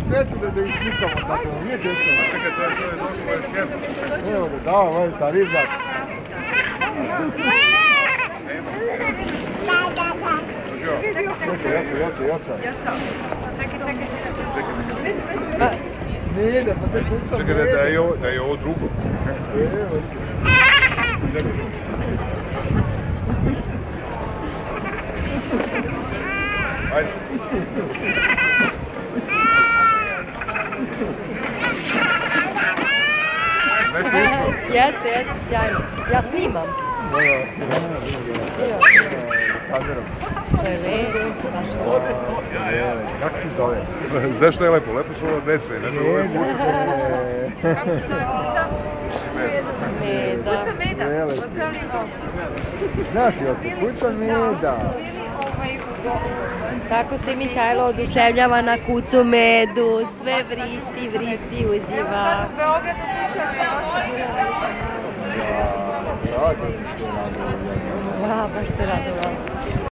svetu da ispitamo tako, nije teško. Čekaj, to je došlo još jedno. Evo ga, dao ovaj stari zad. Joca. Ne, pa te kucam. Čekaj, da je ovo drugo. Evo se. Čekaj. Ajde. Jeste, sjajno. Ja snimam. Kamerom. To je lepo, baš lepo. Kako ti zove? Znaš što je lepo? Lepo su ova deca i nema ove kuće. Kako se zove kuca? Meda. Kuca Meda. Znaš Joca, kuca Meda. Tako se Mihajlo oduševljava na kucu Medu, sve vristi, uziva. U Beogradu kuća se Da, Ja, baš se radovala.